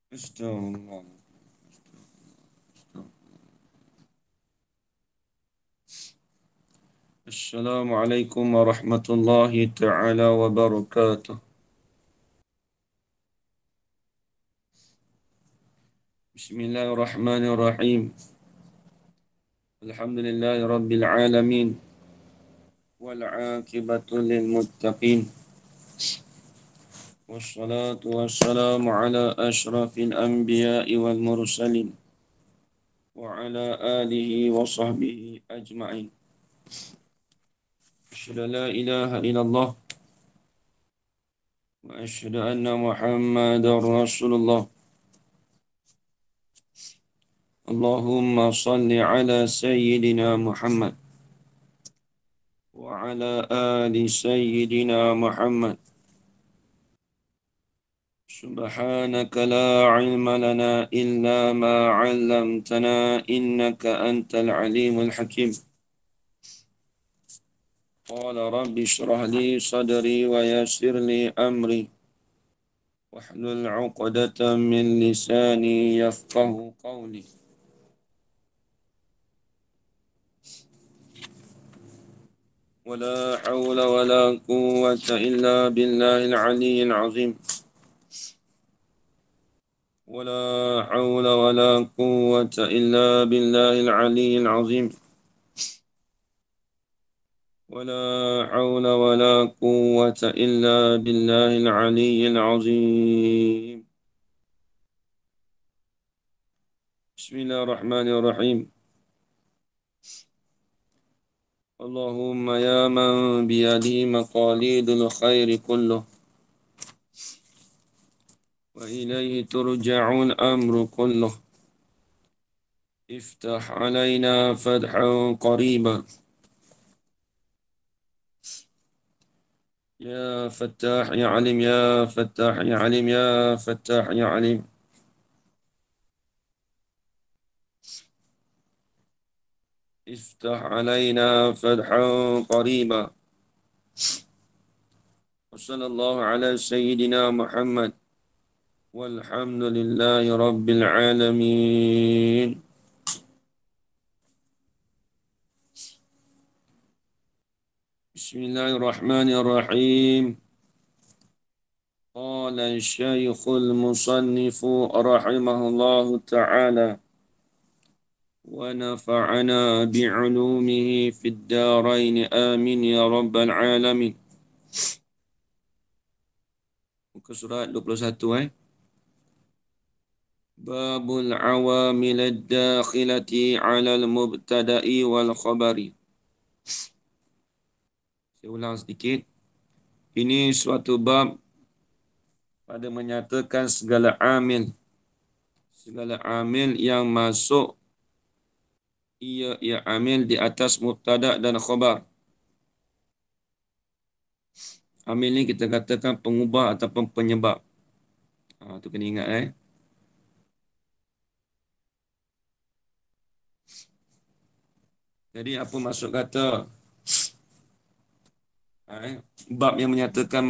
Astagfirullah. Assalamualaikum warahmatullahi taala wabarakatuh. Bismillahirrahmanirrahim. Alhamdulillahi rabbil alamin wal aqibatu lil muttaqin. Wassalatu wassalamu ala asyrafil anbiya'i wal mursalin wa ala alihi wa sahbihi ajma'in. Asyhadu an la ilaha illallah wa asyhadu anna Muhammadar Rasulullah. Allahumma salli ala sayyidina Muhammad وعلى آل سيدنا محمد. سبحانك لا علم لنا إلا ما علمتنا إنك أنت العليم الحكيم. قال رب اشرح لي صدري ويسر لي أمري واحلل عقدة من لساني يفقه قولي. ولا حول ولا قوة إلا بالله العلي العظيم. ولا حول ولا قوة إلا بالله العلي العظيم. ولا حول ولا قوة إلا بالله العلي العظيم. بسم الله الرحمن الرحيم. اللهم يا من بيده مقاليد الخير كله وإليه ترجع الأمر كله افتح علينا فتحا قريبا يا فتاح يا عليم يا فتاح يا عليم يا فتاح يا عليم. افتح علينا فتحا قريبا. وصلى الله على سيدنا محمد والحمد لله رب العالمين. بسم الله الرحمن الرحيم. قال الشيخ المصنف رحمه الله تعالى ونفعنا بعلومه في الدارين آمين يا رب العالمين. Muka surat 21 Babul awamil ad-dakhilati 'ala al-mubtada'i wal khabari. Saya ulang sedikit. Ini suatu bab pada menyatakan segala amil yang masuk ia amil di atas mubtada dan khabar. Amil ni kita katakan pengubah ataupun penyebab. Tu kena ingat Jadi apa maksud kata bab yang menyatakan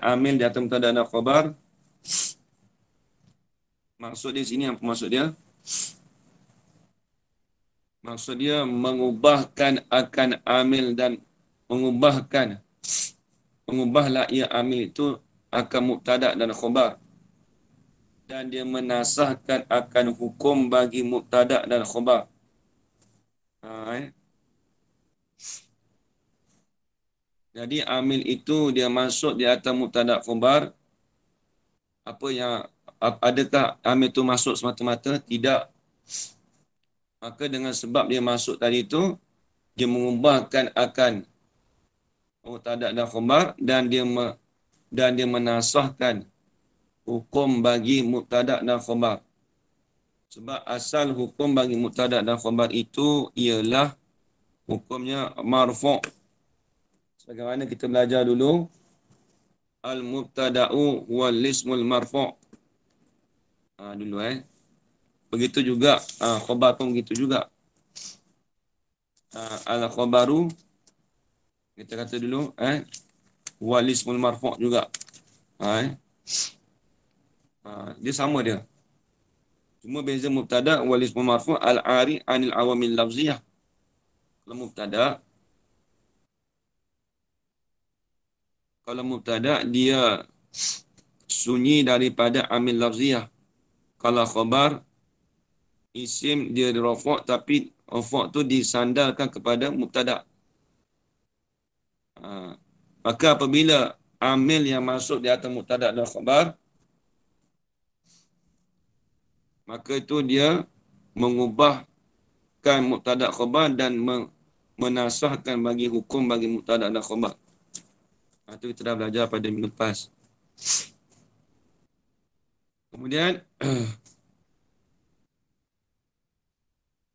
amil di atas mubtada dan khabar? Maksud dia sini apa maksud dia? Maksud dia mengubahkan akan amil dan mengubahlah ia amil itu akan mubtada dan khabar, dan dia menasahkan akan hukum bagi mubtada dan khabar. Jadi amil itu dia masuk di atas mubtada khabar. Adakah amil itu masuk semata-mata? Tidak. Maka dengan sebab dia masuk tadi itu, dia mengubahkan akan mubtada dan khabar, dan dia menasahkan hukum bagi mubtada dan khabar. Sebab asal hukum bagi mubtada dan khabar itu ialah hukumnya marfu'. Sebagaimana kita belajar dulu, al-mubtada'u wal ismul marfu'. Dulu Begitu juga khabar pun begitu juga. Al-khabaru kita kata dulu wal ismul marfu' juga. Dia sama dia. Cuma beza mubtada wal ismu marfu' al-ari anil awamil lafziyah. Kalau mubtada, dia sunyi daripada amil lafziyah. Kalau khabar, isim dia rafa' tapi rafa' tu disandarkan kepada mubtada. Maka apabila amil yang masuk di atas mubtada dan khabar, maka itu dia mengubahkan mubtada khabar dan menasahkan bagi hukum bagi mubtada dan khabar. Itu kita dah belajar pada minggu lepas. Kemudian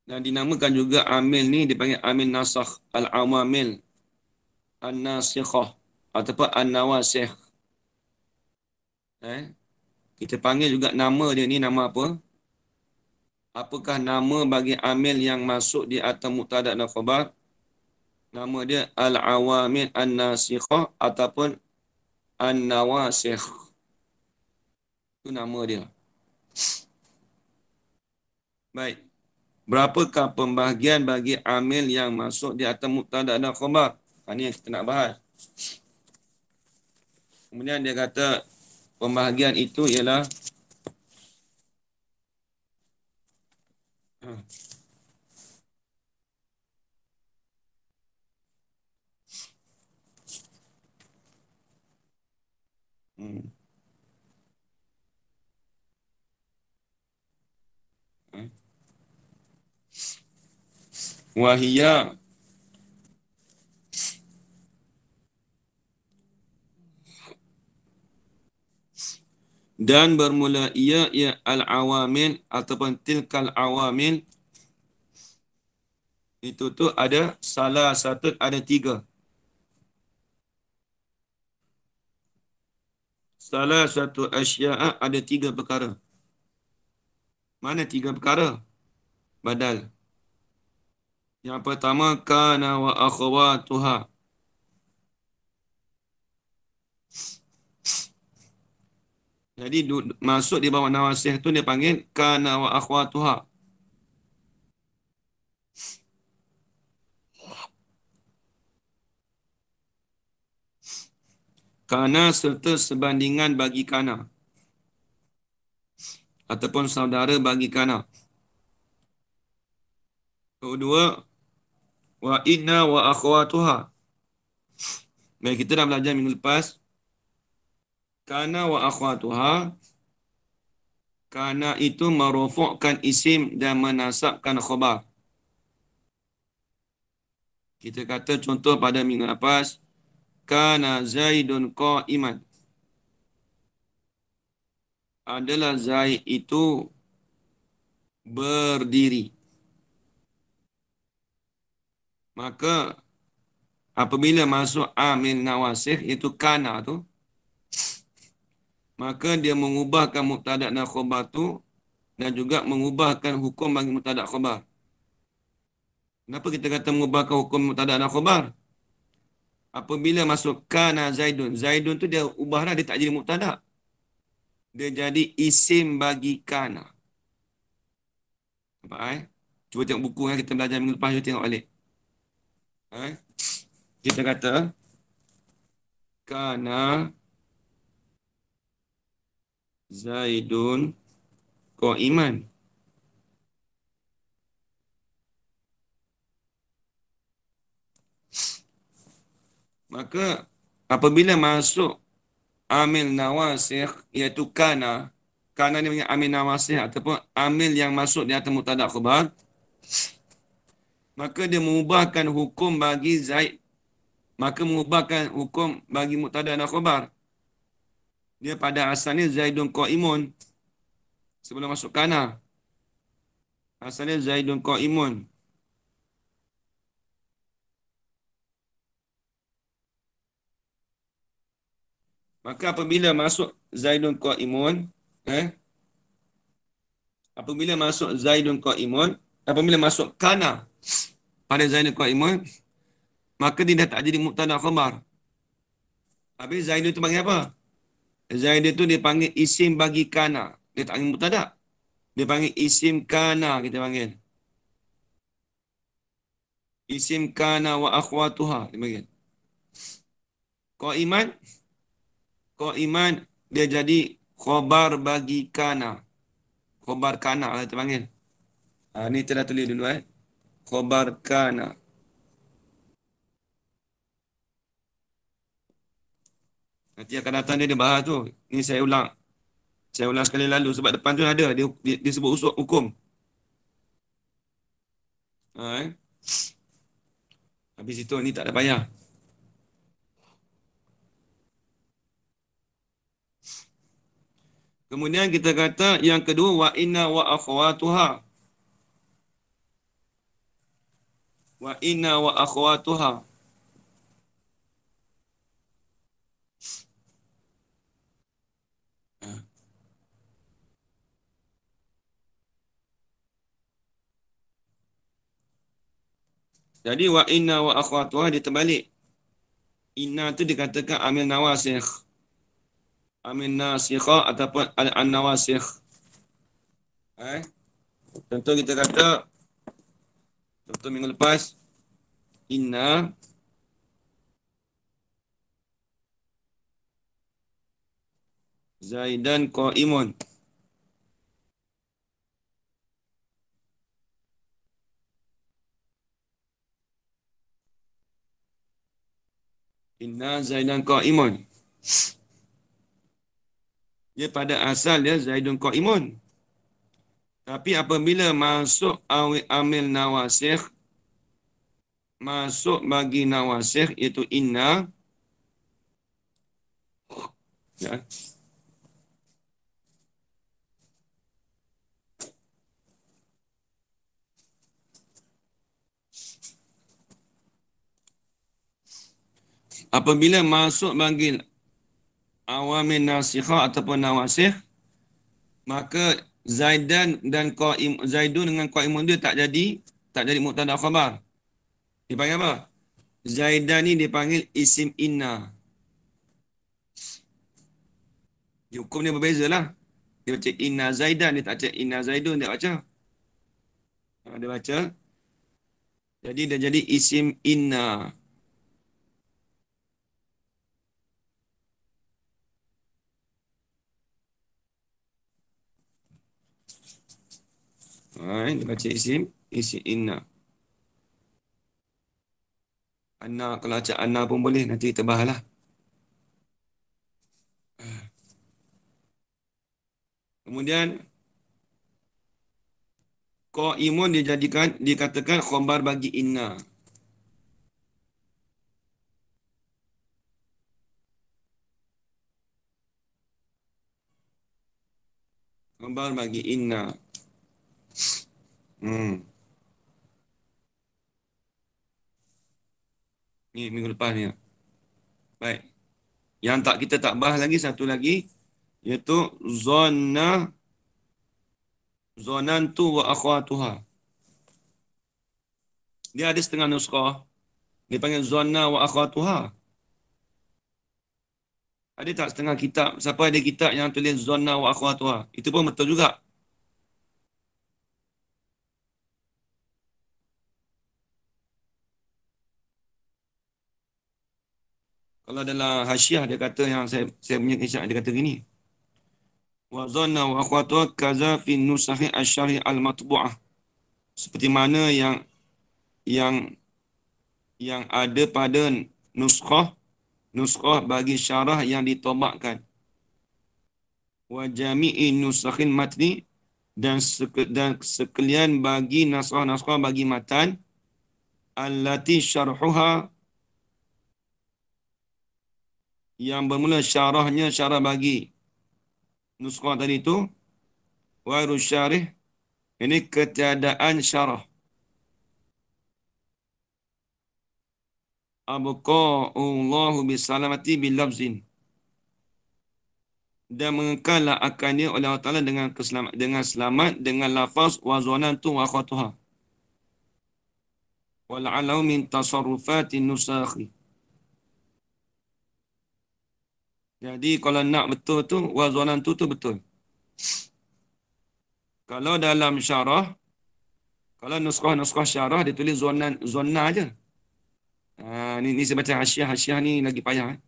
dan dinamakan juga amil ni dipanggil amil nasakh, al-awamil an-nasikhah ataupun an-nawasikh. Kita panggil juga nama dia ni nama apa? Apakah nama bagi amil yang masuk di atas mubtada dan khabar? Nama dia al-awamil an-nasikhah ataupun an-nawasikh. Itu nama dia. Baik. Berapakah pembahagian bagi amil yang masuk di atas mubtada dan khabar? Ini yang kita nak bahas. Kemudian dia kata pembahagian itu ialah wahia dan bermula ia al-awamil ataupun tilkal awamil itu tu ada salah satu, ada tiga. Salah satu asya'a ada tiga perkara. Mana tiga perkara? Badal. Yang pertama kana wa akhawatuha. Jadi masuk di bawah nawasih tu dia panggil kana wa akhawatuha. Kana serta sebandingan bagi kana ataupun saudara bagi kana. Kedua, wa inna wa akhawatuha. Baik, kita dah belajar minggu lepas. Kana wa akhawatuha. Kana itu merofokkan isim dan menasabkan khabar. Kita kata contoh pada minggu lepas. Kana Zaidun qa'iman. Adalah Zaid itu berdiri. Maka apabila masuk amil nawasih itu kana tu, maka dia mengubahkan mubtada dan khabar tu dan juga mengubahkan hukum bagi mubtada khabar. Kenapa kita kata mengubahkan hukum mubtada dan khabar? Apabila masuk kana Zaidun, Zaidun tu dia ubahlah, dia tak jadi mubtada. Dia jadi isim bagi kana. Nampak Cuba tengok buku yang kita belajar minggu lepas, cuba tengok balik. Kita kata kana Zaidun qa'iman. Maka apabila masuk amil nawasih iaitu kana ni punya amil nawasih ataupun amil yang masuk di atas mubtada khabar, maka dia mengubahkan hukum bagi Zaid. Maka mengubahkan hukum bagi mubtada dan khabar. Dia pada asalnya Zaidun qa'imun. Sebelum masuk kana. Asalnya Zaidun qa'imun. Maka apabila masuk Zaidun qa'imun, apabila masuk Zaidun qa'imun, apabila masuk kana pada Zaidun qa'imun, maka dia dah tak jadi mubtada khabar. Habis Zaidun itu panggil apa? Zaid itu dipanggil isim bagi kana. Dia tak panggil mubtada. Dia panggil isim kana, kita panggil. Isim kana wa akhwatuha, dia panggil. Qaiman, qaiman dia jadi khobar bagi kana. Khobar kana lah kita panggil. Ni kita dah tulis dulu Khobar kana. Nanti akan datang dia bahas tu. Ni saya ulang. Saya ulang sekali lalu sebab depan tu ada dia sebut usul hukum. Ha. Habis itu ni tak ada payah. Kemudian kita kata yang kedua wa inna wa akhwatuha. Wa inna wa akhwatuha. Jadi wa inna wa akhwatuha dia terbalik. Inna tu dikatakan amil nawasikh. Amil nasikha ataupun an-nawasikh. Contoh kita kata contoh minggu lepas inna Zaidan qaimun. Inna Zaidan qaimun. Dia pada asal dia Zaidun qaimun. Tapi apabila masuk amil nawasikh, masuk bagi nawasikh iaitu inna, ya. Apabila masuk bagi awamil nasikhah ataupun nawasikh, maka Zaidan dan qaim Zaidun dengan qaimun dia tak jadi mubtada khabar. Dipanggil apa? Zaidan ni dipanggil isim inna. Hukum dia berbeza lah. Dia baca inna Zaidan, dia tak baca inna Zaidun, dia baca. Dia baca. Jadi dia jadi isim inna. Dia baca isim inna. Anna, kalau baca anna pun boleh, nanti kita bahas lah. Kemudian qaimun dikatakan khabar bagi inna. Khabar bagi inna. Ni minggu lepas ni. Baik. Yang kita tak bahas lagi, satu lagi, iaitu zonantu wa akhwatuha. Dia ada setengah nuskhah. Dia panggil zonna wa akhwatuha. Ada tak setengah kitab? Siapa ada kitab yang tulis zonna wa akhwatuha? Itu pun betul juga. Kalau dalam hasyiah dia kata yang saya punya kisah dia kata gini. Wa zanna wa akhwatuha kaza fi nusakhi asy-syarih al-matbu'ah. Seperti mana yang yang ada pada nuskhah bagi syarah yang ditobakkan. Wa jami'i nusakhin matni dan sekalian bagi naskah-naskah bagi matan allati syarhuha yang bermula syarahnya syarah bagi nuskhah tadi itu wairu syarih, ini ketiadaan syarah. Abqa'ullahu bisalamati bilafzin, dan mengekallah akannya oleh Allah Ta'ala dengan selamat dengan lafaz wa zonantu wa akhwatuha wal'alau min tasarrufatin nusakhi. Jadi kalau nak betul tu, wa zonantu tu betul. Kalau dalam syarah, kalau nuskah-nuskah syarah dia tulis zonna aja. Ni saya baca hasyiah ni lagi payah.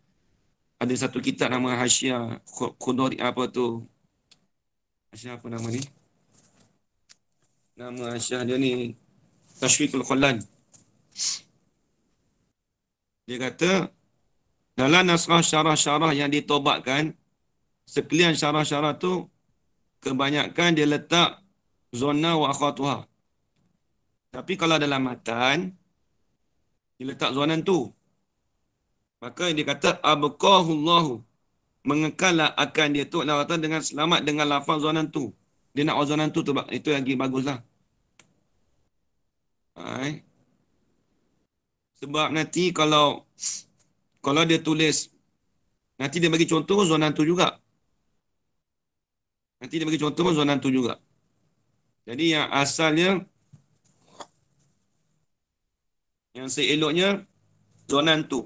Ada satu kitab nama hasyiah Khudori apa tu? Hasyiah apa nama ni? Nama hasyiah dia ni Tashwiqul Khallan. Dia kata dalam naskah syarah-syarah yang ditobatkan, sekalian syarah-syarah tu kebanyakan dia letak zona wa akhwatuha. Tapi kalau dalam matan dia letak zonan tu. Maka dia kata abqahullahu, mengekallah akan dia tu lawatan dengan selamat dengan lafaz zonan tu. Dia nak zonan tu itu lagi baguslah. Hai. Sebab nanti kalau dia tulis, nanti dia bagi contoh zonan tu juga. Nanti dia bagi contoh zonan tu juga. Jadi yang asalnya, yang seeloknya zonan tu.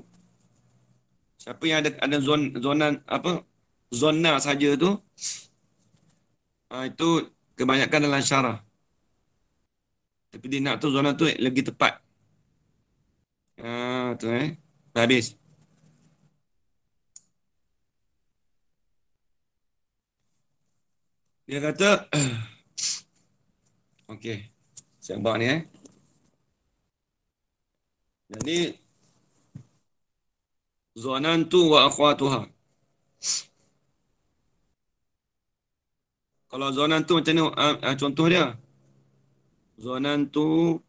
Siapa yang ada zonan apa? Zona saja tu, itu kebanyakan dalam syarah. Tapi dia nak tu zona tu lebih tepat. Tu dah habis. Dia kata okey. Saya bawa ni Jadi zonantu wa akhwatuha. Kalau zonantu macam ni contoh dia. Zonantu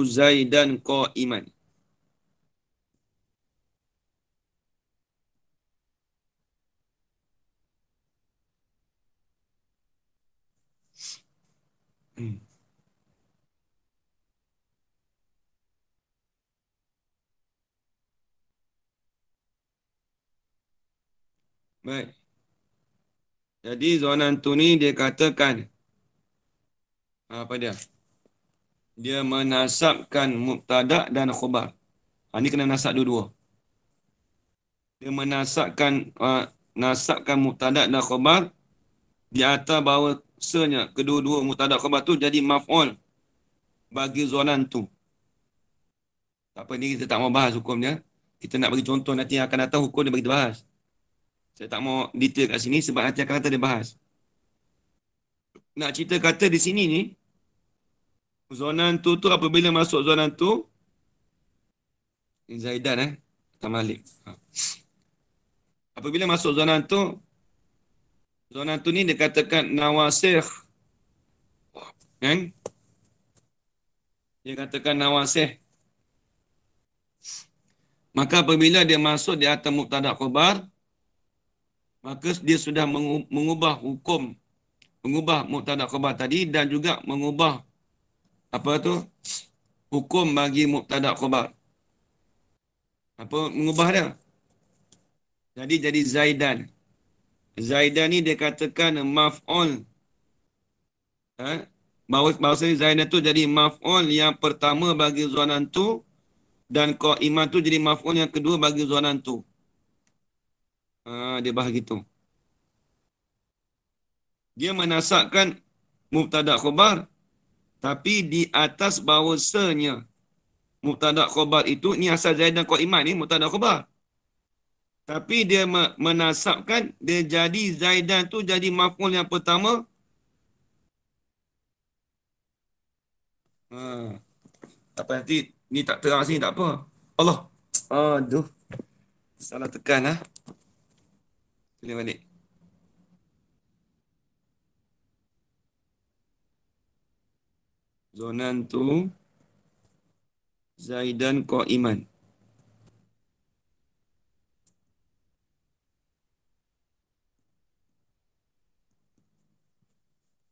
Zaidan qa'iman. Baik. Jadi zonantu ni dia katakan apa dia? Dia menasabkan mubtada' dan khabar. Ini kena nasab dua-dua. Dia nasabkan mubtada' dan khabar di atas bahawasanya kedua-dua mubtada' khabar tu jadi maf'ul bagi zonan tu. Tak apa, ni kita tak mau bahas hukum dia. Kita nak bagi contoh nanti yang akan datang hukum dia bagi kita bahas. Saya tak mau detail kat sini sebab nanti akan datang dia bahas. Nak cerita kata di sini ni, zonan tu apabila masuk zonan tu, Zaidan tak Malik. Apabila masuk zonan tu ni dikatakan nawasikh. Kan? Dia katakan nawasikh. Maka apabila dia masuk di atas mubtada' khabar, maka dia sudah mengubah hukum, mengubah mubtada' khabar tadi dan juga mengubah apa tu? Hukum bagi mubtada' khabar. Apa mengubah dia? Jadi Zaidan. Zaidan ni dia katakan maf'ul. Bahawasanya Zaidan tu jadi maf'ul yang pertama bagi zonan tu dan qa'iman tu jadi maf'ul yang kedua bagi zonan tu. Dia bahas gitu. Dia menasabkan mubtada' khabar tapi di atas bahawasanya mubtada' khabar itu ni asal Zaidan qa'iman ni mubtada' khabar. Tapi dia menasabkan dia jadi Zaidan tu jadi maf'ul yang pertama. Apa nanti ni tak terang sini tak apa. Allah. Aduh. Salah tekan Tulis balik. Zonan tu Zaidan qa'iman.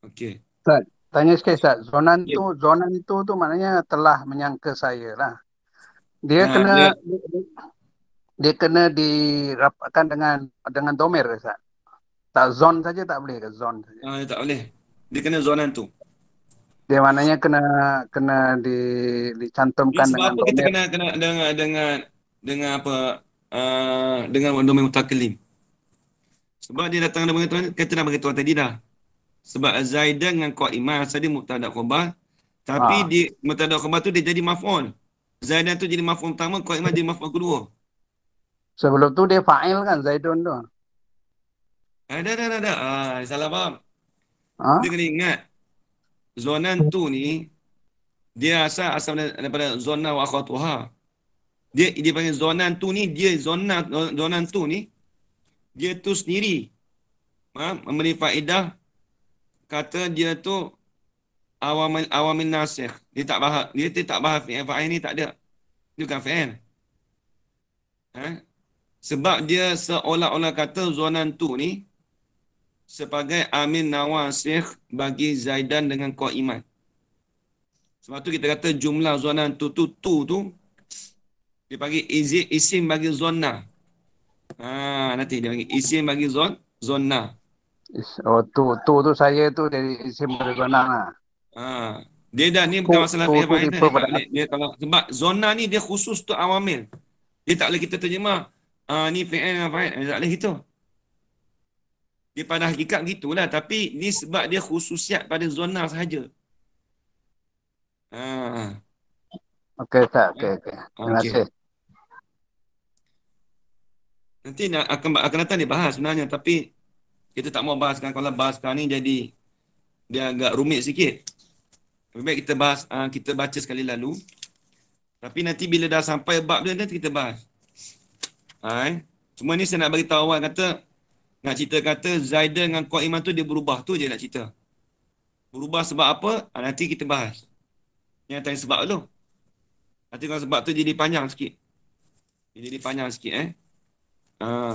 Okey. Ustaz, tanya sikit Ustaz. Ya. Zonan tu maknanya telah menyangka saya lah. Dia kena Dia, dia kena dirapatkan dengan domir ke Ustaz? Tak zon saja tak boleh ke zon saja? dia tak boleh. Dia kena zonan tu. Dia mananya kena kena di, Ni dicantumkan sebab dengan apa kita domir. kena kena dengan apa dengan domain mutakalim. Sebab dia datang dengan Tuhan, kata nak bagi Tuhan tadi dah. Sebab Zaidan dengan Qa'imah asal dia mubtada khabar, tapi Ah, di mubtada khabar tu dia jadi maf'ul. Zaidan tu jadi maf'ul pertama, Qa'imah jadi maf'ul kedua. sebelum tu dia fa'il kan Zaidun tu. Dah. Salah faham. Dia Ah, kena ingat, zonan tu ni, dia asal daripada zona wa akhwatuha. Dia panggil zonan tu ni, zonan tu ni, dia tu sendiri. Memberi faedah, kata dia tu awamil nasikh. Dia tak bahas fi'il fa'il ni tak ada. Dia bukan fi'il. Ha? Sebab dia seolah-olah kata zonan tu ni sebagai amil nawasikh bagi Zaidan dengan Qa'iman. Sebab tu kita kata jumlah zonan tu dia panggil isim bagi zonna. Nanti dia panggil isim bagi zonna. oh tu saya tu dari isim berzona lah. Ha. Dia dah ni Tu bukan masalah fi'il tu fa'il dah. refer Dia tak pada boleh. Dia kalau sebab zona ni dia khusus tu awamil. Dia tak boleh kita terjemah ni fi'il dengan fa'il. Tak boleh gitu. Dia pada hakikat gitulah. Tapi ni sebab dia khususiat pada zona sahaja. Ha. okey tak okey. Terima Okey. kasih. Nanti akan datang dia bahas sebenarnya. Tapi kita tak mau bahaskan. Kalau bahaskan ni jadi dia agak rumit sikit. Lebih baik kita bahas, kita baca sekali lalu. Tapi nanti bila dah sampai bab dia, nanti kita bahas. Cuma ni saya nak bagi tahu awal kata, nak cerita kata Zaidan dengan Qa'iman tu dia berubah. Tu je nak cerita. Berubah sebab apa? Nanti kita bahas. Yang tanya sebab dulu. Nanti kalau sebab tu jadi panjang sikit. Dia jadi panjang sikit Ah.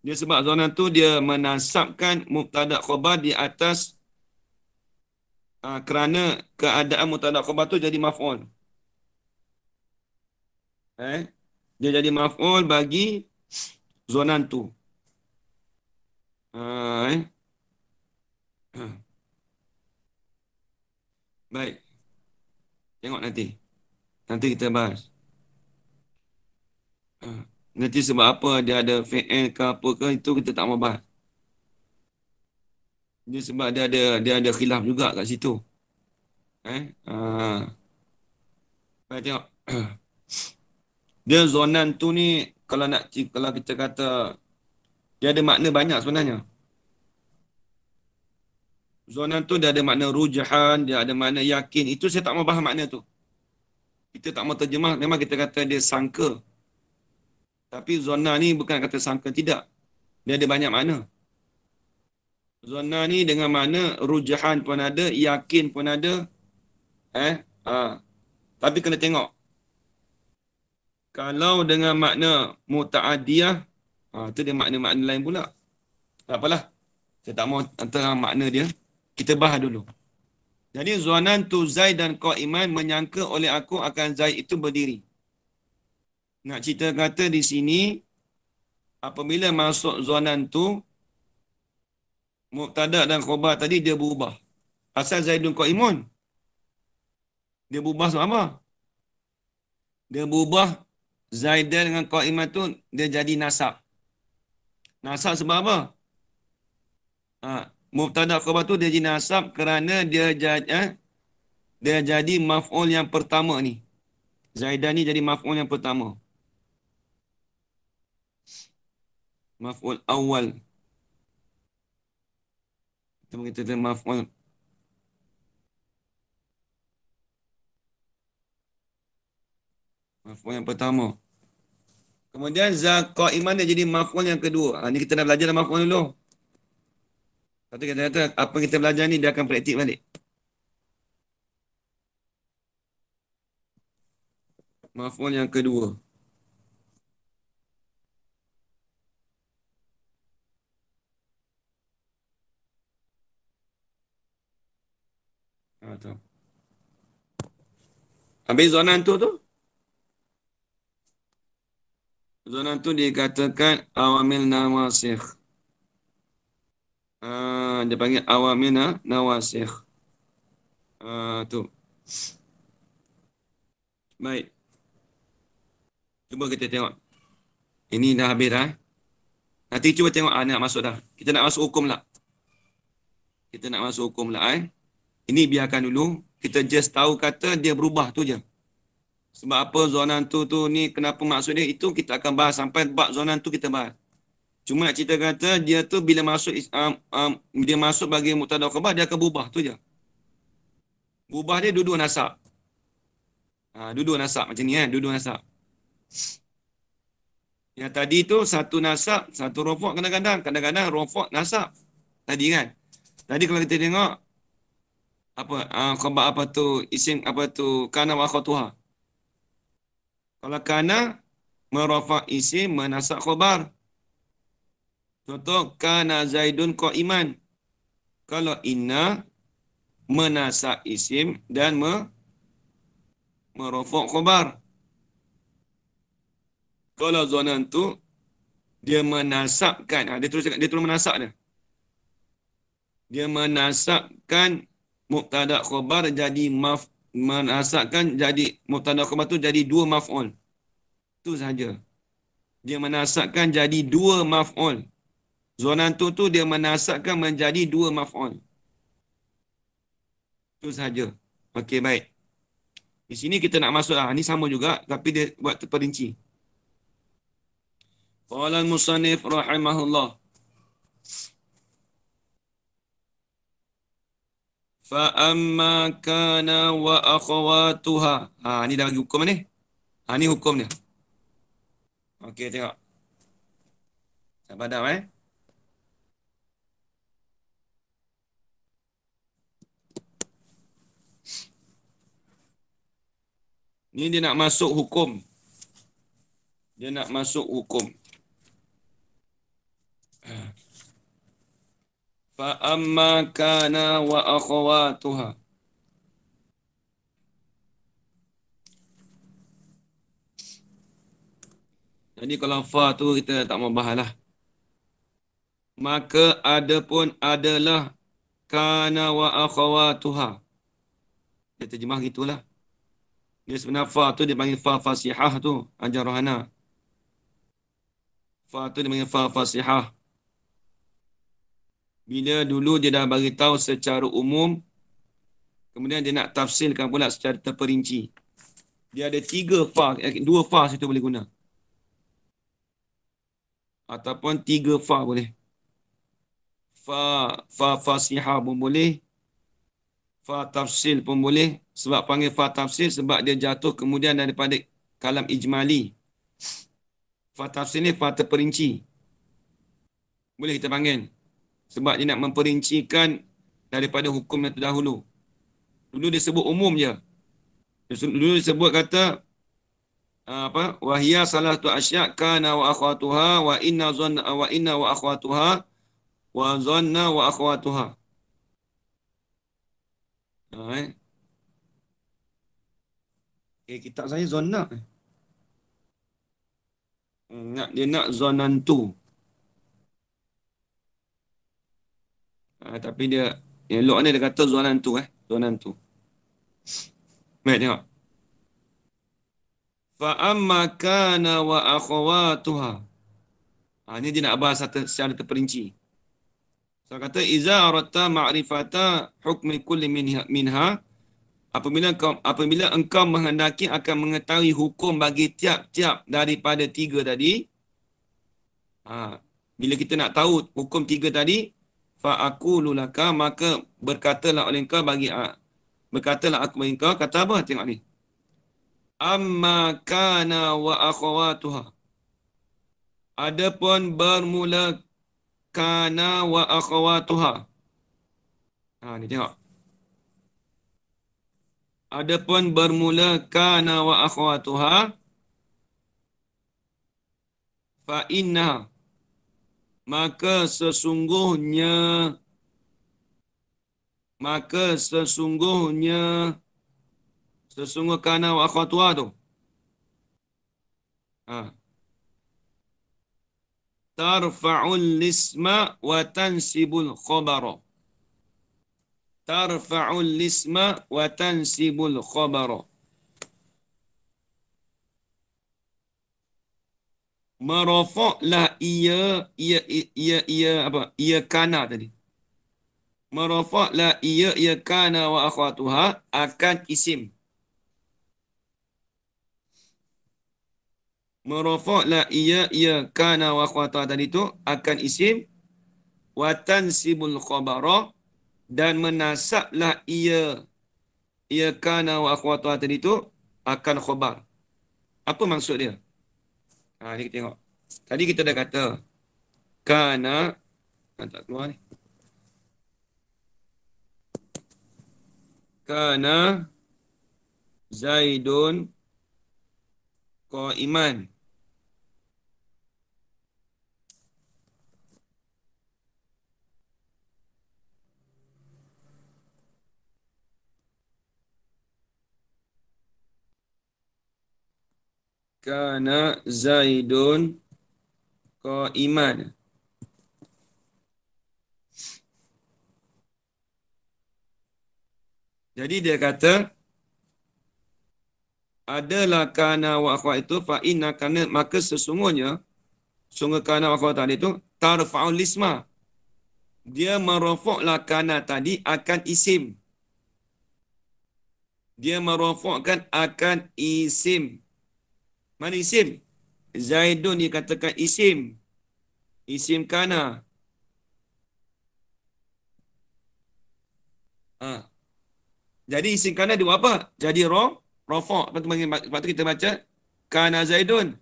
Dia sebab zona tu dia menasabkan mubtada khabar di atas kerana keadaan mubtada khabar tu jadi maf'ul. Dia jadi maf'ul bagi zona tu. Ah, eh. Baik. Tengok nanti. Nanti kita bahas. Nanti sebab apa dia ada fi'il ke apa ke itu kita tak mau bahas. Dia sebab dia ada khilaf juga kat situ. Baik tengok. Dia zonan tu ni kalau kita kata dia ada makna banyak sebenarnya. Zonan tu dia ada makna rujahan, dia ada makna yakin. Itu saya tak mau bahas makna tu. Kita tak mau terjemah, memang kita kata dia sangka. Tapi zona ni bukan kata sangka, tidak. Dia ada banyak makna. Zona ni dengan makna rujahan pun ada, yakin pun ada. Tapi kena tengok. Kalau dengan makna muta'adiyah, tu dia makna-makna lain pula. Tak apalah. Saya tak mau antara makna dia. Kita bahas dulu. Jadi zuanan tu Zaid dan Qa'iman menyangka oleh aku akan Zaid itu berdiri. Nak cerita kata di sini, apabila masuk zuanan tu, mubtada dan khabar tadi dia berubah. Asal Zaidun Qa'imun. Dia berubah sebab apa? Dia berubah Zaidan dengan Qa'iman tu dia jadi nasab. Nasab sebab apa? Mubtada khabar tu dia jadi nasab kerana dia jadi maf'ul yang pertama ni. Zaidan ni jadi maf'ul yang pertama. Maf'ul awal. Kita kata maf'ul yang pertama. Kemudian Qa'iman dia jadi maf'ul yang kedua. Ni kita dah belajar dalam maf'ul dulu. Lepas tu kita kata apa kita belajar ni dia akan praktik balik. Maf'ul yang kedua. Tahu. Habis zonan tu. Zonan tu dikatakan awamil nawasikh. Dia panggil awamil nawasikh. Tu. Baik. Cuba kita tengok. Ini dah habis dah. Nanti cuba tengok nak masuk dah. Kita nak masuk hukum lah. Kita nak masuk hukum lah Ini biarkan dulu. Kita just tahu kata dia berubah tu je. Sebab apa zonan tu ni kenapa maksud dia itu kita akan bahas sampai bab zonan tu kita bahas. Cuma nak cerita kata dia tu bila masuk dia masuk bagi mubtada khabar dia akan berubah tu je. Berubah dia dua-dua nasab. Dua-dua nasab macam ni dua-dua nasab. Yang tadi tu satu nasab, satu rofok kadang-kadang rofok nasab. Tadi kan. Tadi kalau kita tengok apa khabar apa tu isim apa tu kana wa akhatuha. Kalau kana merafa isim menasab khabar. Contoh kana zaidun qaiman. Kalau inna menasab isim dan merafa khabar. Kalau zonan tu dia menasabkan dia terus menasab dia. Dia menasabkan mubtada khabar jadi menasabkan jadi mubtada khabar tu jadi dua maf'ul. Itu saja. Dia menasabkan jadi dua maf'ul. Zonan tu dia menasabkan menjadi dua maf'ul. Itu saja. Okey, baik. Di sini kita nak masuk ni sama juga tapi dia buat terperinci. Qala al-musannif rahimahullah. Fa amma kana wa akhawatuha. Ni dah bagi hukum ni. Ni hukum dia. Okey, tengok. Tak padam Ni dia nak masuk hukum. Dia nak masuk hukum. Fa amma kana wa akhawatuha. Jadi kalau fa tu kita tak mau bahas lah. Maka adapun adalah kana wa akhawatuha. Dia terjemah gitulah. Dia sebenarnya fa tu dia panggil fa fasihah tu. Ajar rohana. Fa tu dia panggil fa fasihah. Bila dulu dia dah bagi tahu secara umum, kemudian dia nak tafsirkan pula secara terperinci. Dia ada 3 fa, 2 fa situ boleh guna. Ataupun 3 fa boleh. Fa fasihah pun boleh. Fa tafsil pun boleh. Sebab panggil fa tafsil sebab dia jatuh kemudian daripada kalam ijmali. Fa tafsil ni fa terperinci. Boleh kita panggil. Sebab dia nak memperincikan daripada hukum yang terdahulu. Dulu dia sebut umum je. Dulu dia sebut kata wahia salah satu asya' kana wa akhwatuha wa inna zanna wa inna wa akhwatuha wa zanna wa akhwatuha. Kitab saya zanna. Dia nak zanantu. Tapi dia elok ni dia kata zanantu zanantu. Baik, tengok. Fa amma kana wa akhawatuha. Ni dia nak bahas secara terperinci. So kata iza aratta ma'rifata hukmi kulli minha apabila engkau menghendaki akan mengetahui hukum bagi tiap-tiap daripada 3 tadi. Bila kita nak tahu hukum 3 tadi, fa aqulu laka maka berkatalah oleh engkau berkatalah aku bagi engkau kata apa? Tengok ni. Amma kana wa akhawatuha. Adapun bermula kana wa akhawatuha. Ni tengok. Adapun bermula kana wa akhawatuha fa inna maka sesungguhnya kana wa akhawatuha tu tarfa'ul isma wa tansibul khabara. tarfa'ul lisma wa tansibul khabara. Merafa'lah ia apa? Ia kana tadi. Merafa'lah ia kana wa akhwatuha akan isim. Merafa'lah ia kana wa akhwatuha tadi tu akan isim. Wa tansibul khabara dan menasablah ia kana wa akhwatuha tadi tu akan khabar. Apa maksud dia? Ni kita tengok. Tadi kita dah kata kana tak keluar ni. Kana Zaidun qa'iman. Kana Zaidun qa'iman. Jadi dia kata adalah kana wa akhwat itu fa inna kana maka sesungguhnya sungguh kana wa akhwat tadi itu tarfa'ul lisma. Dia merafa'lah kana tadi akan isim. Dia merafa'kan akan isim. Mana isim? Zaidun dikatakan isim. Isim kana. Jadi isim kana dia buat apa? Jadi rafa'. Lepas tu kita baca kana Zaidun.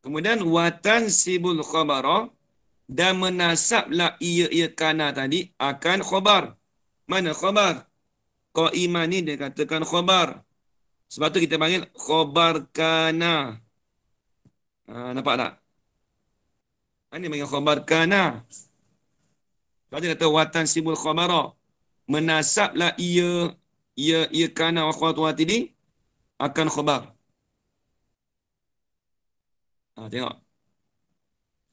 Kemudian watan sibul khabara dan menasablah ia kana tadi akan khabar. Mana khabar? Qa'iman ni dia katakan khabar. Sebab tu kita panggil khabar kana. Nampak tak? Ini panggil khabar kana. Sebab tu kata watan sibul khabara. Menasablah ia kana wa akhwatuha tadi akan khabar. Tengok.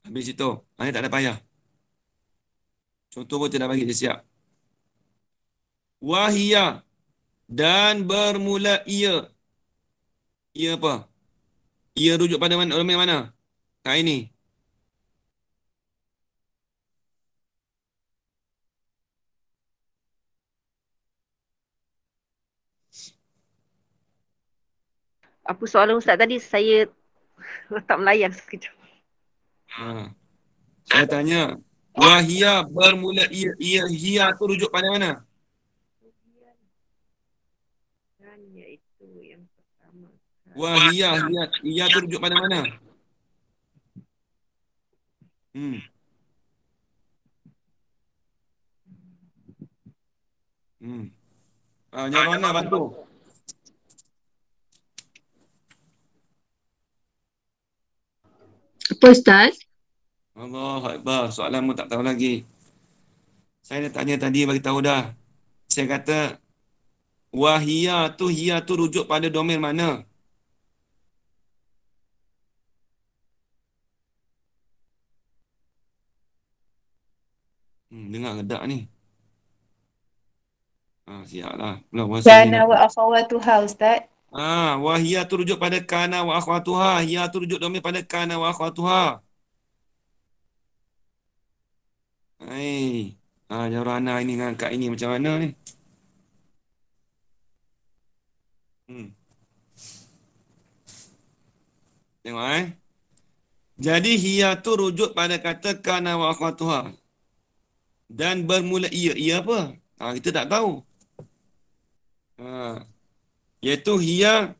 Habis itu. Ini tak ada payah. Contoh pun tidak bagi dia siap. Wahia. Dan bermula ia. Ia apa? Ia rujuk pada mana? Domain mana? Ini. Apa soalan Ustaz tadi? Saya tak melayang sekejap. Saya tanya. Wahia bermula ia. Hia tu rujuk pada mana? Iaitu yang pertama. Wahia. Hia tu rujuk pada mana? Nyarona bantu. Apa Ustaz? Allahu Akbar. Soalan pun tak tahu lagi. Saya dah tanya tadi bagi tahu dah. Saya kata wahia tu rujuk pada domain mana? Dengar gedak ni. Siaplah. Kana wa akhawatuha Ustaz. Wahia tu rujuk pada kana wa akhwatuha. Hia tu rujuk domain pada kana wa akhwatuha. Jarana ini dengan Kak ini macam mana ni? Tengok Jadi hia tu rujuk pada kata kana wa akhwatuha. Dan bermula ia. Ia apa? Kita tak tahu. Iaitu hia.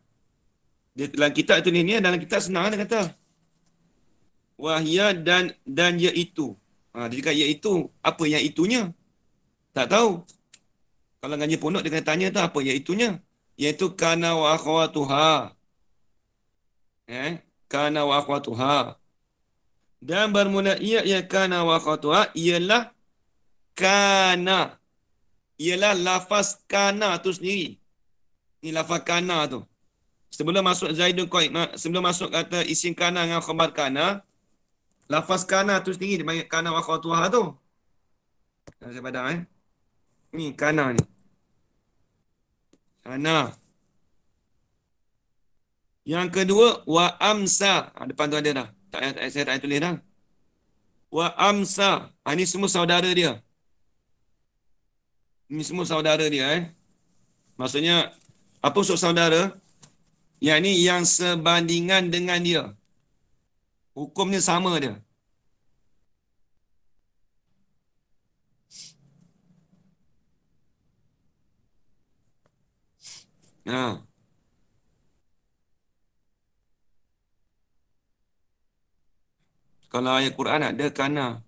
Dalam kitab itu ni dalam kitab senang dia kata. Wahia dan iaitu. Dia cakap iaitu. Apa yang itunya? Tak tahu. Kalau ngaji pondok dia kena tanya tu apa iaitunya. Iaitu kana wa akhwatuha. Kana wa akhwatuha. Dan bermula ia kana wa akhwatuha ialah kana. Ialah lafaz kana tu sendiri. Ni lafaz kana tu. Sebelum masuk Zaidun qa'iman, sebelum masuk kata isim kana dengan khabar kana, lafaz kana tu sendiri dipanggil kana wa akhwatuha tu. Saya padang Ni kana ni. Kana. Yang kedua, wa amsa. Depan tu ada dah. Saya tak tulis dah. Wa amsa. Ini semua saudara dia. Ini semua saudara dia. Maksudnya, apa maksud saudara? Yang ni yang sebandingan dengan dia. Hukumnya sama dia. Ha. Kalau ayat Quran ada kana.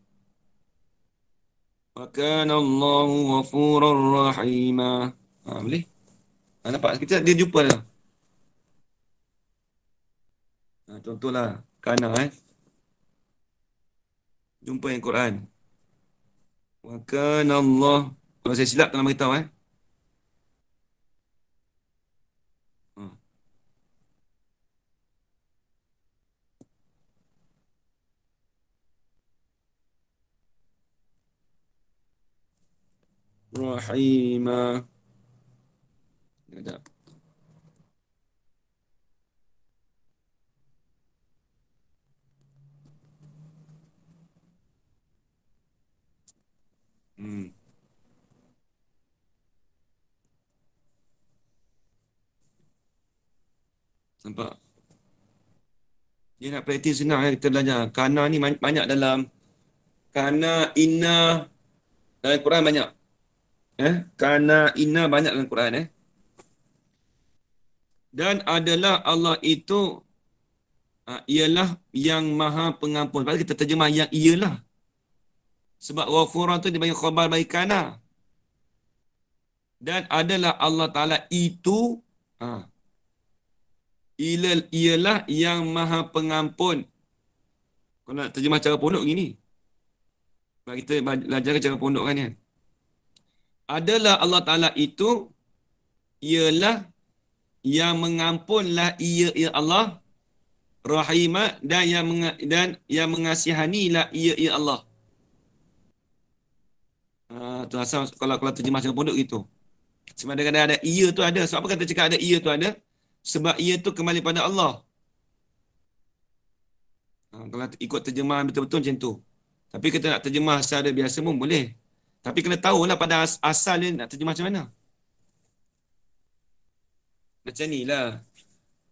Wa kana Allahu ghafurur rahima. Boleh? Nampak? Dia jumpa dah. Contohlah. Kana jumpa yang Quran. Wa kana Allah. Kalau saya silap, tolong beritahu Rahimah. Sekejap. Nampak? Dia nak praktis senang kita belajar. Kana ni banyak dalam kana, inna, dalam Quran banyak. Kana, inna banyak dalam Quran. Dan adalah Allah itu ialah yang maha pengampun. Sebab kita terjemah yang ialah. Sebab ghafurah tu dia bagi khabar bagi kana. Dan adalah Allah Ta'ala itu ialah yang maha pengampun. Kalau nak terjemah cara pondok gini. Sebab kita belajar cara pondok kan. Adalah Allah Ta'ala itu ialah yang mengampunlah ia Allah rahimah dan yang mengasihanilah ia Allah. Tu asal kalau terjemah cara pondok gitu. Sebab kadang-kadang ada ia tu ada. Sebab apa kata cakap ada ia tu ada? Sebab ia tu kembali pada Allah. Kalau ikut terjemahan betul-betul macam tu. Tapi kita nak terjemah secara biasa pun boleh. Tapi kena tahulah pada asal dia nak terjemah macam mana. Macam ni lah.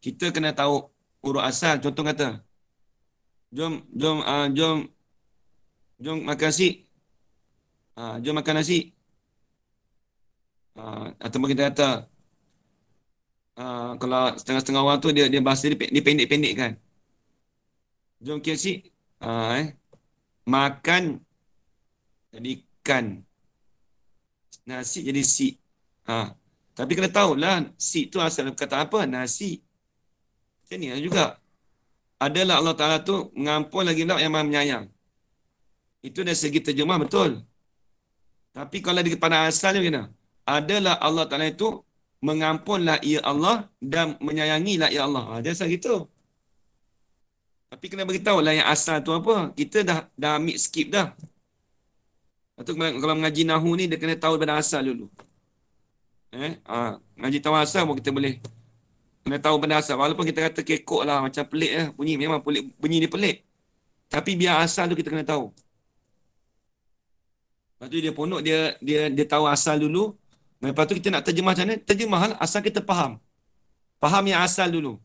Kita kena tahu huruf asal. Contoh kata, jom makan nasi. Jom makan nasi. Atau kita kata, kalau setengah-setengah orang tu dia bahasa dia pendek-pendek kan. Jom KFC. Makan jadi kan. Nasi jadi si. Tapi kena tahulah si tu asal kata apa? Nasi. Macam ni juga. Adalah Allah Ta'ala tu mengampun lagi pula yang maha menyayang. Itu dari segi terjemah betul. Tapi kalau di pada asalnya kena. Adalah Allah Ta'ala itu mengampunlah ia Allah dan menyayangilah ia Allah. Dia asal gitu. Tapi kena beritahu lah yang asal tu apa. Kita dah ambil skip dah. Atau kalau mengaji Nahu ni, dia kena tahu pada asal dulu. Ngaji tahu asal pun kita boleh. Kena tahu pada asal. Walaupun kita kata kekok lah, macam pelik lah. Bunyi memang pelik, bunyi dia pelik. Tapi biar asal tu kita kena tahu. Lepas tu dia pondok, dia tahu asal dulu. Lepas tu kita nak terjemah macam mana? Terjemah lah asal kita faham. Faham yang asal dulu.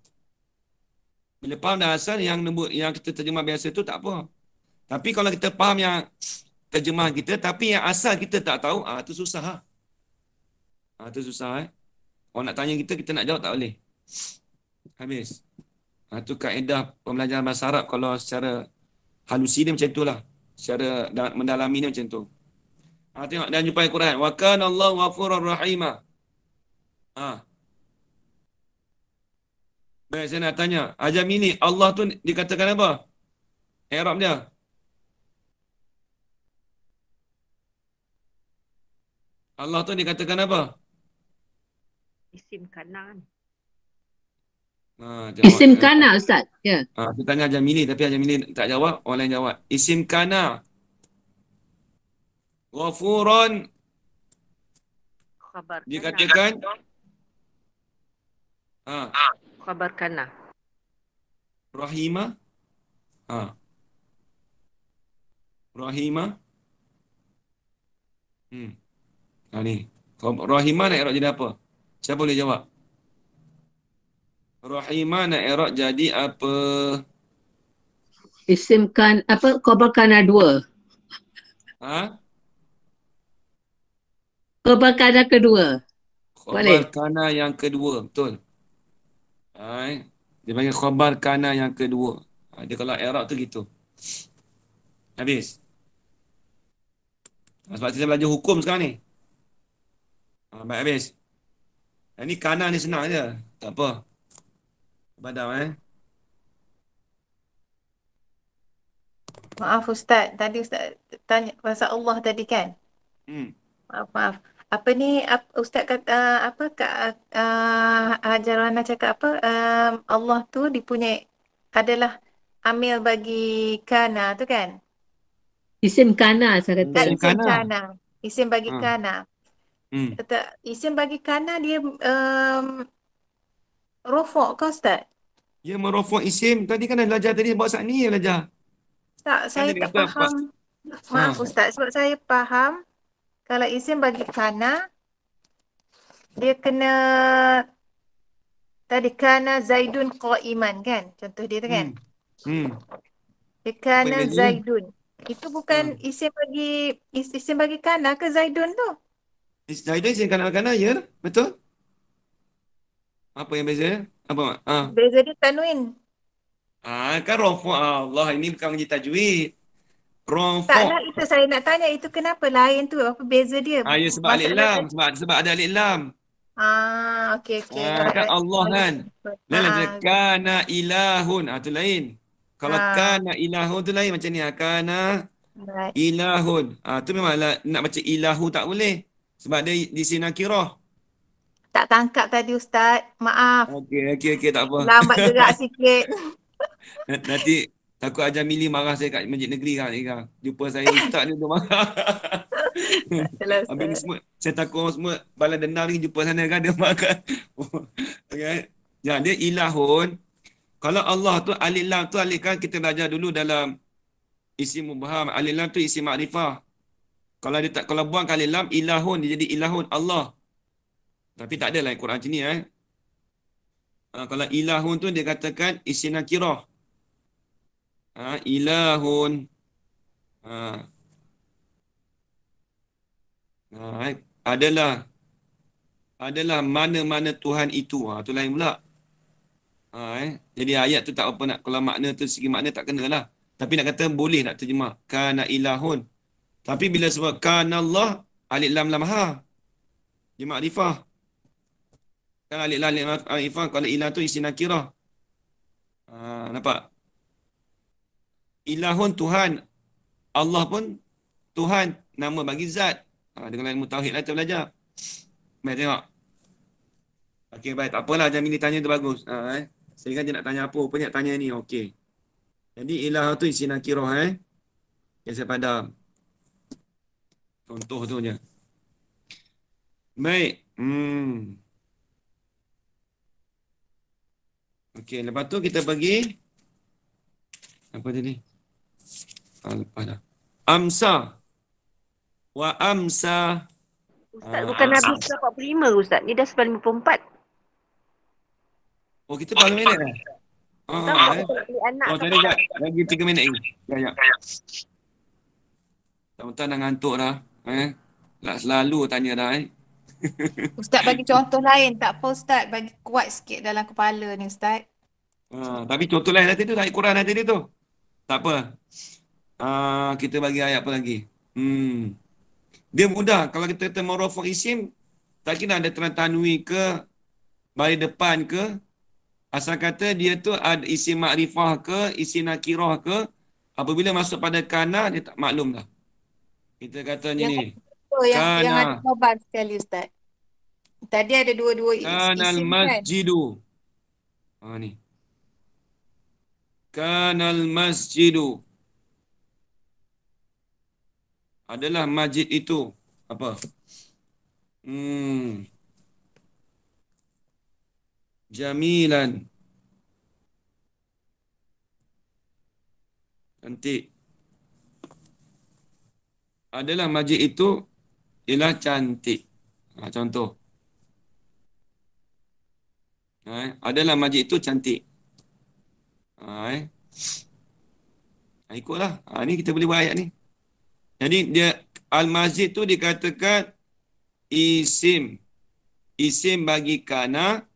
Bila faham dah asal, yang kita terjemah biasa tu tak apa. Tapi kalau kita faham yang terjemahan kita, tapi yang asal kita tak tahu, tu susah. Tu susah. Orang nak tanya kita nak jawab tak boleh. Habis. Tu kaedah pembelajaran bahasa Arab kalau secara halusi dia macam itulah. Secara mendalami dia macam tu. Tengok dan jumpa Al-Quran. Wa kana Allahu ghafurur rahima. Baik, saya nak tanya. Ajam ini, Allah tu dikatakan apa? I'rab dia. Allah tu dikatakan apa? Isim kanan. Isim kana, Ustaz. Ya. Aku tanya Ajam ini, tapi Ajam ini tak jawab. Orang lain jawab. Isim kana. Ghafurun. Khabar Dia kana. katakan, ha, Khabar kana. rahimah, ha, rahimah, ni. Rahimah nak i'rab jadi apa? Siapa boleh jawab? Rahimah nak i'rab jadi apa? Isim kan apa khabar kana 2. Ha? Khabar kana kedua. Khabar Boleh. kana yang kedua, betul. Hai. Dia panggil khabar kana yang kedua. Dia kalau i'rab tu gitu. Habis. Sebab kita belajar hukum sekarang ni. Baik habis. Ini kana ni senang je. Tak apa. Padam Maaf Ustaz, tadi Ustaz tanya pasal Allah tadi kan? Hmm. Maaf. Apa ni Ustaz kata apa Hajar Rana cakap apa? Allah tu dipunyai adalah amil bagi kana tu kan? Isim kana saya Tak, kata. Isim isim kana. kana. Isim bagi Ha. kana. Hmm. Kata isim bagi kana dia rofok ke Ustaz? Dia merofok isim. Tadi kan dah belajar tadi. Bawa saat ni je belajar. Tak, Kan saya dia tak kata faham. Maaf Ustaz, sebab saya faham kalau isim bagi kana dia kena tadi kana Zaidun qa'iman kan? Contoh dia tu kan? Hmm. Dia Apa kana yang beza? Zaidun. Itu bukan Ha. isim bagi kana ke Zaidun tu? Zaidun isim kana-kana ya. Betul? Apa yang beza? Apa? Beza dia tanwin. Kan rofok Allah. Ini bukan menjadi tajwid. Rofok. Taklah itu saya nak tanya itu kenapa lain tu? Apa beza dia? Ya sebab alif Masalah lam. tadi. Sebab ada alif lam. Okey. Kan Alright. Allah kan. Lain je. Kana ilahun. Tu lain. Kalau kana ilahun tu lain macam ni. Kana Right. ilahun. Tu memanglah nak baca ilahu tak boleh. Sebab dia di sini nakirah. Tak tangkap tadi Ustaz. Maaf. Okey, tak apa. Lambat gerak sikit. Nanti takut ajar Mili marah saya kat masjid negeri kan. Jumpa saya ustaz ni dia marah. Itulah Habis ni Ustaz. semua, saya takut orang semua balas dendam ni jumpa sana kan dia marah. Okay. Ya, dia ilahun. Kalau Allah tu alif lam tu alif kan kita belajar dulu dalam isim mubham. Alif lam tu isim makrifah. Kalau dia tak kalau buang alif lam ilahun dia jadi ilahun Allah. Tapi tak ada lah Quran macam ni kalau ilahun tu dia katakan isim nakirah. Ilahun. Adalah mana-mana Tuhan itu. Tu lain pula. Jadi ayat tu tak apa nak, kalau makna tu segi makna tak kena lah. Tapi nak kata boleh nak terjemah. Kana ilahun. Tapi bila sebut kana Allah, alif lam lam ha. Dia makrifah. Kan alif lam lam makrifah, kalau ilah tu isi nakirah. Nampak? Ilahun Tuhan. Allah pun Tuhan. Nama bagi zat. Dengan ilmu tauhid lah kita belajar. Baik tengok. Okey baik. Tak apalah Jamili tanya tu bagus. Saya kan dia nak tanya apa. Rupanya nak tanya ni. Okey. Jadi ilah tu isi nakirah Yang saya padam. Contoh tu je. Baik. Okey. Lepas tu kita pergi. Apa tadi? Lepas dah. Amsa. Wa amsa. Ustaz bukan habis 45 Ustaz. Ni dah 94. Oh kita 4 minit dah. Anak Tadi lagi 3 minit lagi. Ya. Tuan-tuan dah ngantuk dah. Tak selalu tanya dah. Ustaz bagi contoh lain. Tak apa Ustaz. Bagi kuat sikit dalam kepala ni Ustaz. Tapi contoh lain tadi tu. Ayat Quran tadi tu. Tak apa. Kita bagi ayat apa lagi. Dia mudah. Kalau kita kata marofuk isim. Tak kira ada tanwi ke. Baris depan ke. Asal kata dia tu ada isi makrifah ke, isi nakirah ke, apabila masuk pada kana, dia tak maklum dah. Kita katanya ni. Yang ada khabar sekali Ustaz. Tadi ada dua-dua Kanal isim kan? masjidu. Ni. Kanal masjidu. Adalah masjid itu. Apa? Jamilan. Cantik. Adalah masjid itu ialah cantik. Contoh. Adalah masjid itu cantik. Ikutlah. Ni kita boleh buat ayat ni. Jadi dia al-masjid tu dikatakan isim. Isim bagi kana.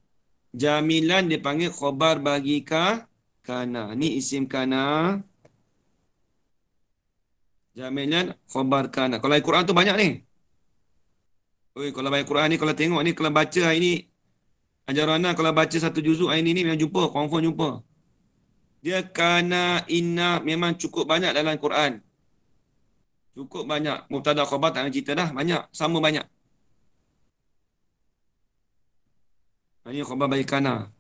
Jamilan dipanggil khobar bagi kana. Ni isim kana. Jamilan khobar kana. Kalau Al-Quran tu banyak ni. Kalau baca Quran ni, kalau tengok ni, kalau baca hari ni, Ajarana kalau baca satu juzuk hari ni memang jumpa, confirm jumpa. Dia kana, inna memang cukup banyak dalam Quran. Cukup banyak. Mubtada khabar tak nak cerita dah. Banyak. Sama banyak. Ini khabar bagi kana.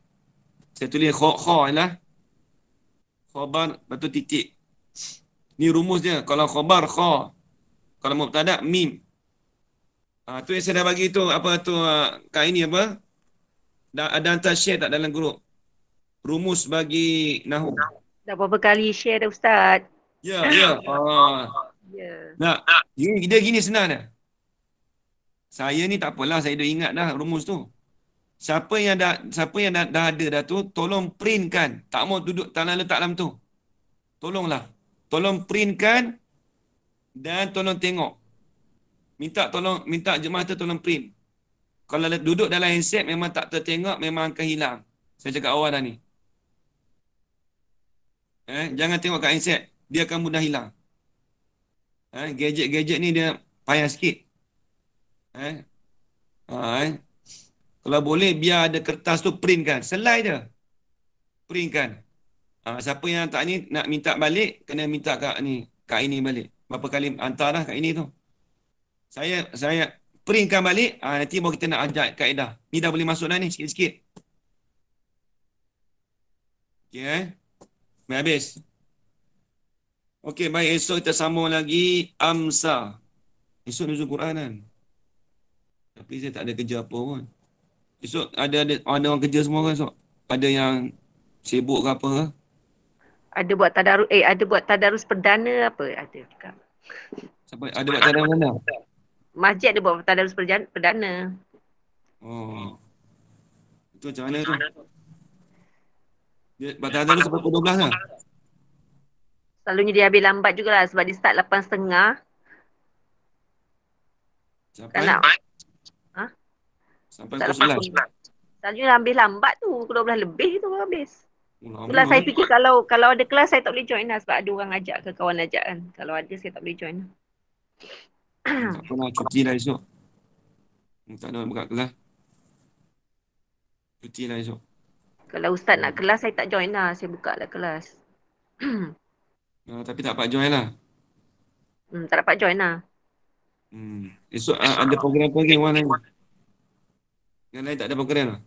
Saya tulis kha lah. Khabar batu titik. Ni rumus dia. Kalau khabar kha. Kalau mubtada mim. Tu yang saya dah bagi tu. Apa tu kat ini apa? Ada hantar share tak dalam grup? Rumus bagi Nahu. Dah berapa kali share dah Ustaz? Ya. Ya. Nah, dia gini senang dah. Saya ni tak apalah, saya dah ingat dah rumus tu. Siapa yang dah ada dah tu, tolong printkan. Tak mau duduk tanah letak dalam tu. Tolonglah. Tolong printkan dan tolong tengok. Minta jemaah tu tolong print. Kalau duduk dalam handset memang tak tertengok, memang akan hilang. Saya cakap awal dah ni. Jangan tengok kat handset. Dia akan mudah hilang. Gadget-gadget ni dia payah sikit. Kalau boleh biar ada kertas tu printkan. Slide je. Printkan. Siapa yang tak ni nak minta balik, kena minta kat ini balik. Berapa kali hantar dah kat ini tu. Saya printkan balik, nanti baru kita nak ajar kaedah. Ni dah boleh masuk dah ni sikit-sikit. Okey Baik habis. Okey, baik, esok kita sambung lagi Amsa. Esok nuzul Quran kan. Tapi saya tak ada kerja apa pun. Esok ada orang kerja semua kan esok? Ada yang sibuk ke apa ke? Ada buat tadarus perdana apa? Ada juga. Siapa ada buat tadarus mana? Masjid ada buat tadarus perdana. Oh. Itu macam mana tu? Dia buat tadarus sampai pukul 12 lah. Selalunya dia habis lambat jugalah sebab dia start 8.30. Sampai? Sampai pukul 11. Selalunya habis lambat tu. Pukul 12 lebih tu habis. Lama Itulah saya fikir kalau ada kelas saya tak boleh join lah sebab ada orang ajak ke kawan ajak kan. Kalau ada saya tak boleh join lah. Tak pernah cuti lah esok. Tak ada buka kelas. Cuti lah esok. Kalau ustaz nak kelas saya tak join lah. Saya buka lah kelas. Tapi tak dapat join lah. Tak dapat join lah. Esok ada program apa lagi orang lain? Yang lain tak ada program lah?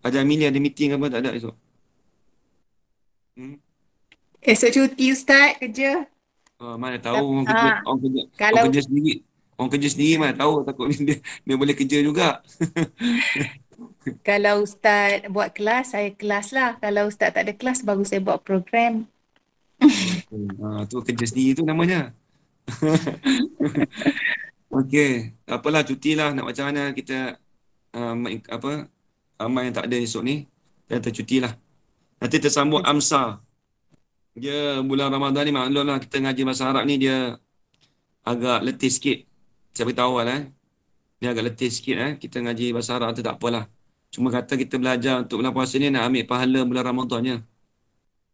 Haji Amelia ada meeting apa tak ada esok? Esok cuti Ustaz kerja. Mana tahu orang kerja sendiri. Orang kerja sendiri mana tahu, takut dia boleh kerja juga. Kalau Ustaz buat kelas, saya kelas lah. Kalau Ustaz tak ada kelas, baru saya buat program. Tu kerja sendiri tu namanya. Okey, tak apalah, cuti lah. Nak macam mana kita amal yang tak ada esok ni, kita cuti lah. Nanti tersambung Amsa. Dia bulan Ramadan ni maklum lah, kita ngaji bahasa Arab ni dia agak letih sikit. Saya beritahu lah dia agak letih sikit kita ngaji bahasa Arab tu tak apalah. Cuma kata kita belajar untuk bulan puasa ni nak ambil pahala bulan Ramadannya.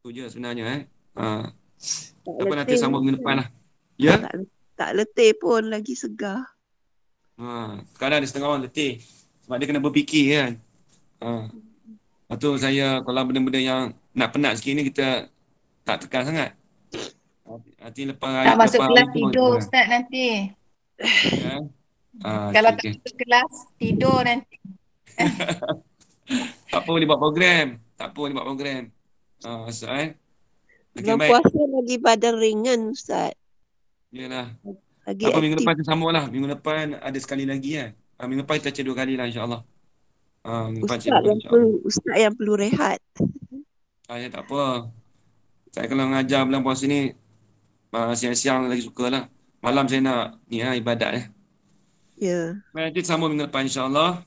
Tu je sebenarnya apa nanti sambung minggu depan lah. Ya? Tak letih pun, lagi segar. Kadang ada setengah orang letih. Sebab dia kena berfikir kan. Lepas tu saya kalau benda-benda yang nak penat sikit ni kita tak tekan sangat. Nanti lepas tak masuk kelas tidur Ustaz nanti. Kalau tak masuk kelas tidur nanti. Tak apa boleh buat program. Ustaz Bulan puasa lagi badan ringan Ustaz. Yalah. Lagi apa minggu depan kita sambung lah. Minggu depan ada sekali lagi kan. Minggu depan kita cek 2 kali lah insyaAllah. Minggu depan cek 2 kali Ustaz yang perlu rehat. Ya tak apa. Saya kalau mengajar bulan puasa ni siang-siang lagi suka lah. Malam saya nak ni ibadat Ya. Nanti sambung minggu depan insyaAllah.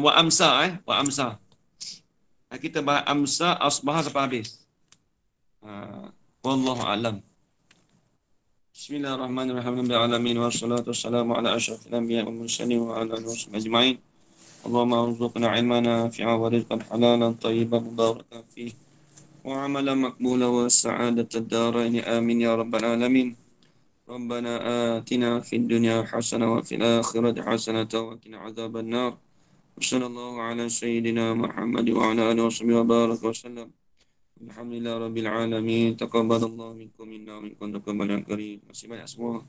Wa amsa Wa amsa. Kita bahas amsa asbah sampai habis. Wallahu a'lam. Bismillahirrahmanirrahim. Alhamdulillahirabbil alamin wassalatu wassalamu ala asyrafil anbiya'i wal mursalin wa ala alihi washabbihi ajma'in. Allahumma arzuqna ilman nafi'an wa rizqan halalan tayyiban mubarakan fihi wa amalan maqbulan wa sa'adatan darain. Amin ya rabbal alamin. Rabbana atina fid dunya hasanah wa fil akhirati hasanah wa qina adzaban nar. Wassallallahu ala sayyidina Muhammad wa ala alihi washabbihi wa baraka wasallam. Alhamdulillah rabbil alamin. Taqabbalallahu minkum minna wa minkum taqabbalan karim. Masih banyak semua.